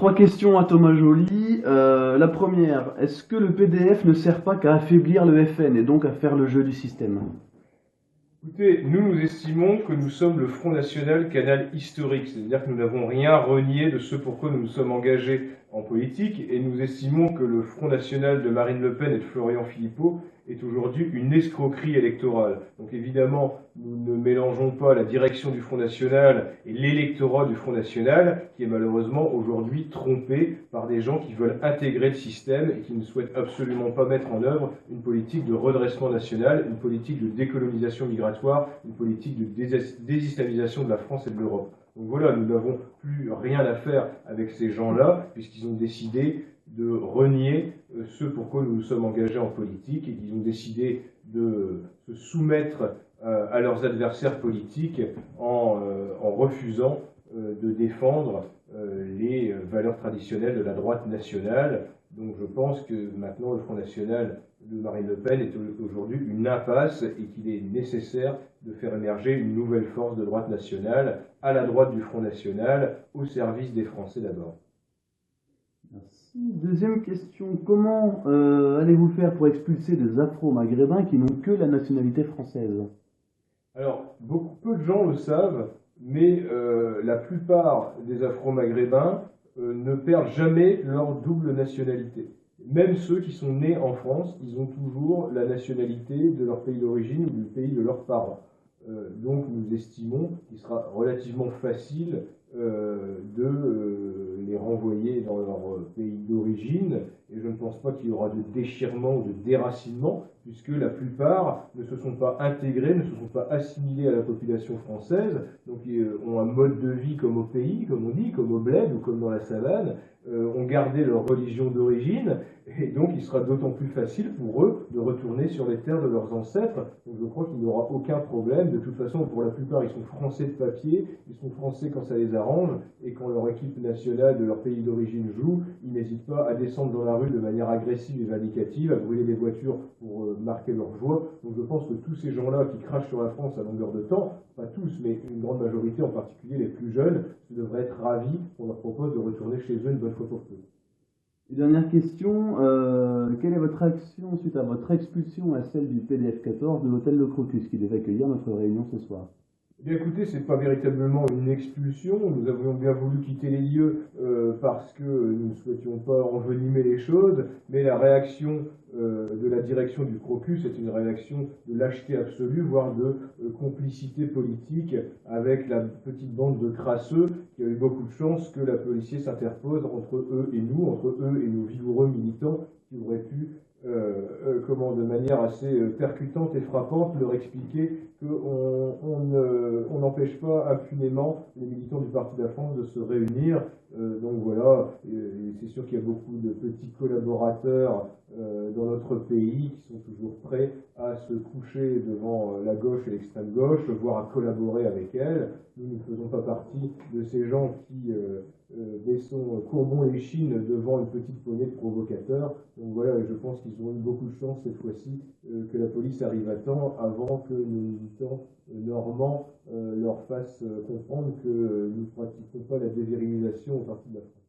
trois questions à Thomas Joly. La première, est-ce que le PDF ne sert pas qu'à affaiblir le FN et donc à faire le jeu du système? Écoutez, nous estimons que nous sommes le Front National canal historique, c'est-à-dire que nous n'avons rien renié de ce pourquoi nous nous sommes engagés en politique, et nous estimons que le Front National de Marine Le Pen et de Florian Philippot est aujourd'hui une escroquerie électorale. Donc évidemment, nous ne mélangeons pas la direction du Front National et l'électorat du Front National, qui est malheureusement aujourd'hui trompé par des gens qui veulent intégrer le système et qui ne souhaitent absolument pas mettre en œuvre une politique de redressement national, une politique de décolonisation migratoire, une politique de désislamisation de la France et de l'Europe. Donc voilà, nous n'avons plus rien à faire avec ces gens-là, puisqu'ils ont décidé de renier ce pourquoi nous nous sommes engagés en politique et qu'ils ont décidé de se soumettre à leurs adversaires politiques en refusant de défendre les valeurs traditionnelles de la droite nationale. Donc je pense que maintenant le Front National de Marine Le Pen est aujourd'hui une impasse et qu'il est nécessaire de faire émerger une nouvelle force de droite nationale, à la droite du Front National, au service des Français d'abord. Merci. Deuxième question, comment allez-vous faire pour expulser des Afro-Maghrébins qui n'ont que la nationalité française? Alors, peu de gens le savent, mais la plupart des Afro-Maghrébins ne perdent jamais leur double nationalité. Même ceux qui sont nés en France, ils ont toujours la nationalité de leur pays d'origine ou du pays de leurs parents. Donc nous estimons qu'il sera relativement facile de les renvoyer dans leur pays d'origine, et je ne pense pas qu'il y aura de déchirement ou de déracinement, puisque la plupart ne se sont pas intégrés, ne se sont pas assimilés à la population française, donc ils ont un mode de vie comme au pays, comme on dit, comme au bled ou comme dans la savane, ont gardé leur religion d'origine, et donc il sera d'autant plus facile pour eux de retourner sur les terres de leurs ancêtres. Donc je crois qu'il n'y aura aucun problème. De toute façon, pour la plupart, ils sont français de papier, ils sont français quand ça les arrange, et quand leur équipe nationale de leur pays d'origine joue, ils n'hésitent pas à descendre dans la rue de manière agressive et vindicative, à brûler des voitures pour marquer leur joie. Donc je pense que tous ces gens-là qui crachent sur la France à longueur de temps, pas tous, mais une grande majorité, en particulier les plus jeunes, devraient être ravis qu'on leur propose de retourner chez eux une bonne fois pour toutes. Et dernière question, quelle est votre réaction suite à votre expulsion à celle du PDF 14 de l'hôtel Le Crocus qui devait accueillir notre réunion ce soir? Eh bien écoutez, c'est pas véritablement une expulsion. Nous avions bien voulu quitter les lieux parce que nous ne souhaitions pas envenimer les choses, mais la réaction de la direction du Crocus est une réaction de lâcheté absolue, voire de complicité politique avec la petite bande de crasseux qui a eu beaucoup de chance que la policier s'interpose entre eux et nous, entre eux et nos vigoureux militants qui auraient pu de manière assez percutante et frappante, leur expliquer qu'on n'empêche pas impunément les militants du Parti de la France de se réunir. Donc voilà, c'est sûr qu'il y a beaucoup de petits collaborateurs dans notre pays qui sont toujours prêts à se coucher devant la gauche et l'extrême gauche, voire à collaborer avec elle. Nous ne faisons pas partie de ces gens qui courbons les chines devant une petite poignée de provocateurs. Donc voilà, je pense qu'ils ont eu beaucoup de chance cette fois-ci que la police arrive à temps avant que nos militants normands leur fassent comprendre que nous ne pratiquons pas la dévirilisation au Parti de la France.